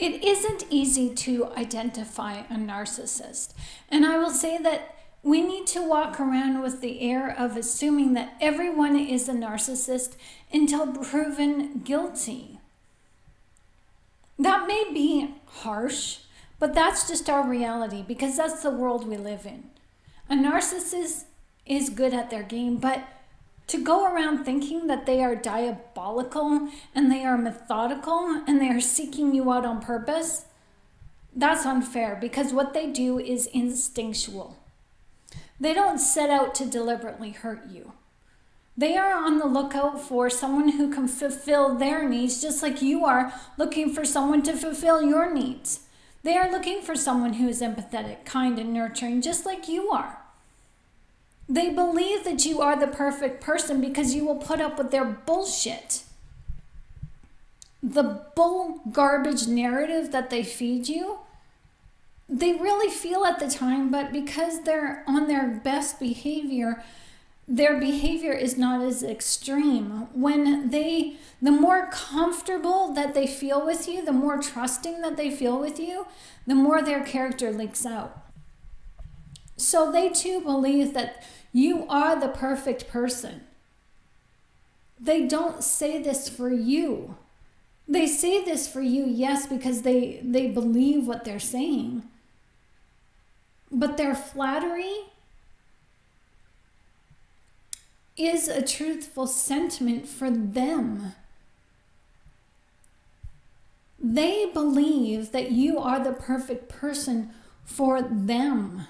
It isn't easy to identify a narcissist. And I will say that we need to walk around with the air of assuming that everyone is a narcissist until proven guilty. That may be harsh, but that's just our reality because that's the world we live in. A narcissist is good at their game, but to go around thinking that they are diabolical and they are methodical and they are seeking you out on purpose, that's unfair because what they do is instinctual. They don't set out to deliberately hurt you. They are on the lookout for someone who can fulfill their needs just like you are looking for someone to fulfill your needs. They are looking for someone who is empathetic, kind, and nurturing just like you are. They believe that you are the perfect person because you will put up with their bullshit. The garbage narrative that they feed you, they really feel at the time, but because they're on their best behavior, their behavior is not as extreme. The more comfortable that they feel with you, the more trusting that they feel with you, the more their character leaks out. So they too believe that you are the perfect person. They don't say this for you. They say this for you, yes, because they believe what they're saying. But their flattery is a truthful sentiment for them. They believe that you are the perfect person for them.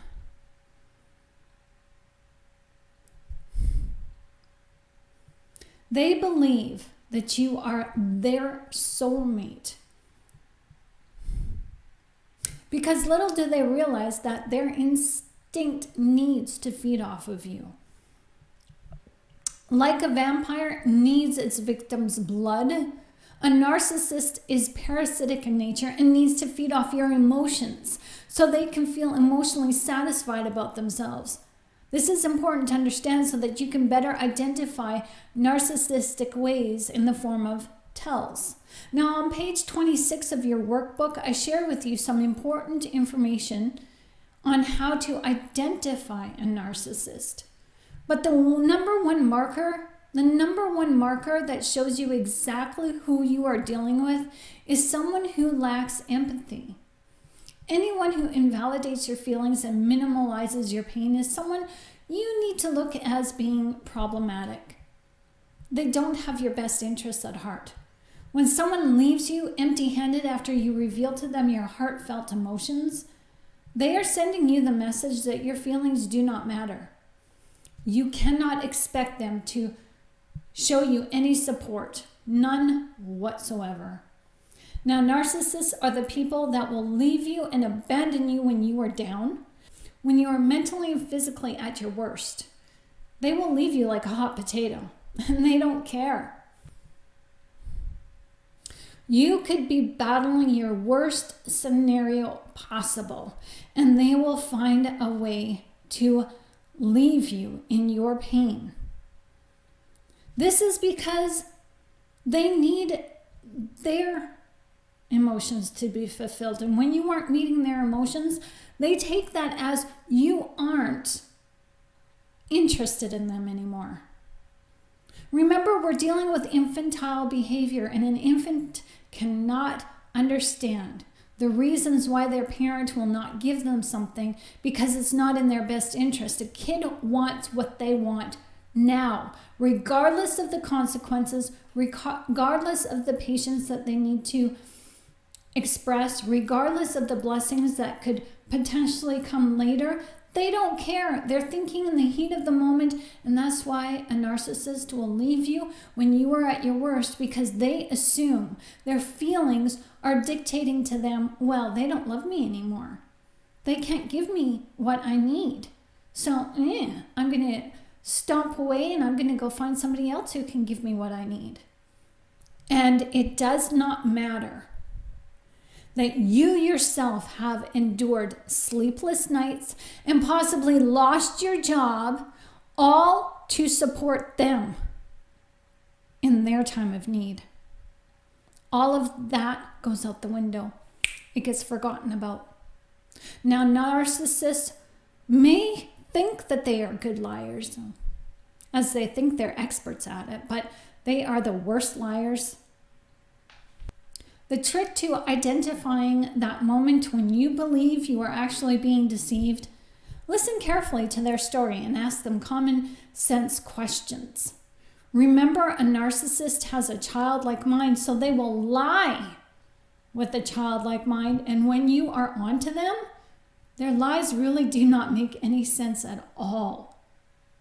They believe that you are their soulmate. Because little do they realize that their instinct needs to feed off of you. Like a vampire needs its victim's blood, a narcissist is parasitic in nature and needs to feed off your emotions so they can feel emotionally satisfied about themselves. This is important to understand so that you can better identify narcissistic ways in the form of tells. Now on page 26 of your workbook, I share with you some important information on how to identify a narcissist. But the number one marker that shows you exactly who you are dealing with is someone who lacks empathy. Anyone who invalidates your feelings and minimalizes your pain is someone you need to look at as being problematic. They don't have your best interests at heart. When someone leaves you empty-handed after you reveal to them your heartfelt emotions, they are sending you the message that your feelings do not matter. You cannot expect them to show you any support, none whatsoever. Now, narcissists are the people that will leave you and abandon you when you are down, when you are mentally and physically at your worst. They will leave you like a hot potato, and they don't care. You could be battling your worst scenario possible, and they will find a way to leave you in your pain. This is because they need their emotions to be fulfilled. And when you aren't meeting their emotions, they take that as you aren't interested in them anymore. Remember, we're dealing with infantile behavior, and an infant cannot understand the reasons why their parent will not give them something because it's not in their best interest. A kid wants what they want now, regardless of the consequences, regardless of the patience that they need to express, regardless of the blessings that could potentially come later. They don't care. They're thinking in the heat of the moment, and that's why a narcissist will leave you when you are at your worst, because they assume their feelings are dictating to them, well, they don't love me anymore. They can't give me what I need. So I'm going to stomp away and I'm going to go find somebody else who can give me what I need. And it does not matter that you yourself have endured sleepless nights and possibly lost your job, all to support them in their time of need. All of that goes out the window it gets forgotten about. Now, narcissists may think that they are good liars, as they think they're experts at it, but they are the worst liars. The trick to identifying that moment when you believe you are actually being deceived, listen carefully to their story and ask them common sense questions. Remember, a narcissist has a childlike mind, so they will lie with a childlike mind, and when you are onto them, their lies really do not make any sense at all.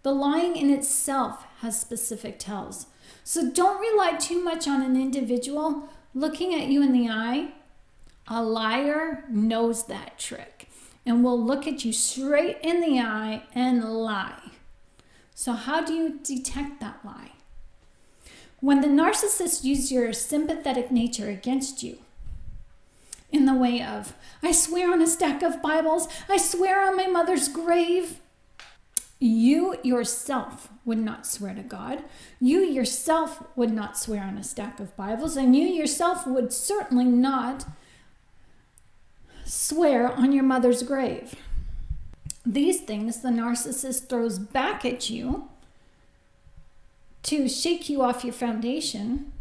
The lying in itself has specific tells. So don't rely too much on an individual looking at you in the eye. A liar knows that trick and will look at you straight in the eye and lie. So how do you detect that lie? When the narcissist uses your sympathetic nature against you, in the way of, I swear on a stack of Bibles, I swear on my mother's grave. You yourself would not swear to God. You yourself would not swear on a stack of Bibles, and you yourself would certainly not swear on your mother's grave. These things the narcissist throws back at you to shake you off your foundation,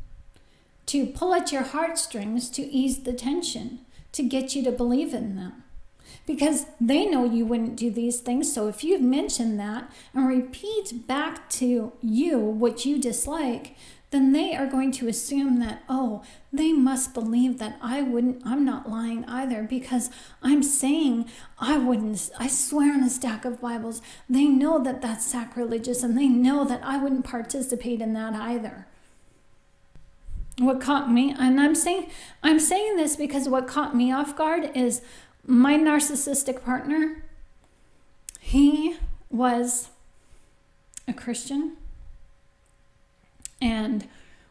to pull at your heartstrings, to ease the tension, to get you to believe in them. Because they know you wouldn't do these things, so if you mention that and repeat back to you what you dislike, then they are going to assume that, oh, they must believe that I'm not lying either, because I'm saying I swear on a stack of Bibles. They know that that's sacrilegious, and they know that I wouldn't participate in that either. What caught me, and I'm saying this because what caught me off guard is my narcissistic partner. He was a Christian, and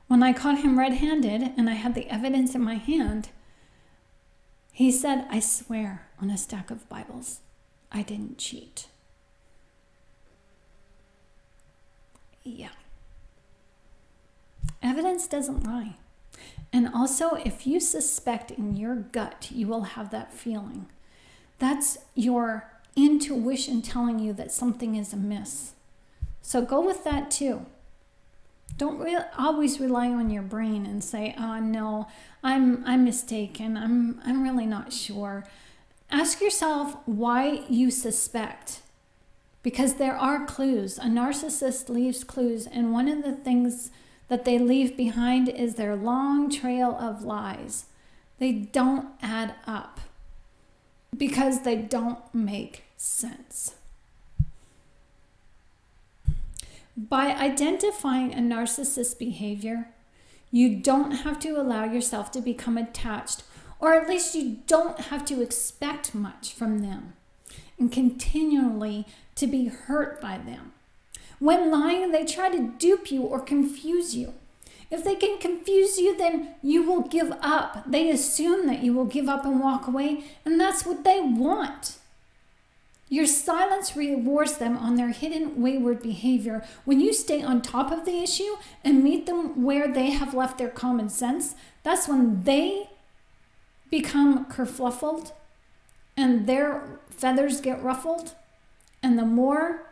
when I caught him red-handed and I had the evidence in my hand, he said, I swear on a stack of Bibles, I didn't cheat. Yeah. Evidence doesn't lie. And also, if you suspect in your gut, you will have that feeling. That's your intuition telling you that something is amiss. So go with that too. Don't always rely on your brain and say, oh no, I'm mistaken. I'm really not sure. Ask yourself why you suspect. Because there are clues. A narcissist leaves clues, and one of the things that they leave behind is their long trail of lies. They don't add up because they don't make sense. By identifying a narcissist's behavior, you don't have to allow yourself to become attached, or at least you don't have to expect much from them and continually to be hurt by them. When lying, they try to dupe you or confuse you. If they can confuse you, then you will give up. They assume that you will give up and walk away, and that's what they want. Your silence rewards them on their hidden wayward behavior. When you stay on top of the issue and meet them where they have left their common sense, that's when they become kerfluffled and their feathers get ruffled, and the more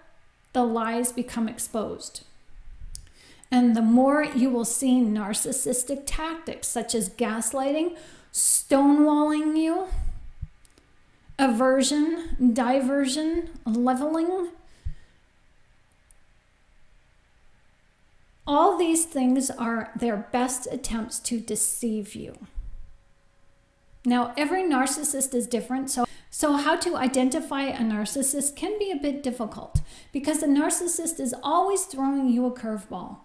the lies become exposed. And the more you will see narcissistic tactics such as gaslighting, stonewalling you, aversion, diversion, leveling. All these things are their best attempts to deceive you. Now, every narcissist is different, so how to identify a narcissist can be a bit difficult because a narcissist is always throwing you a curveball.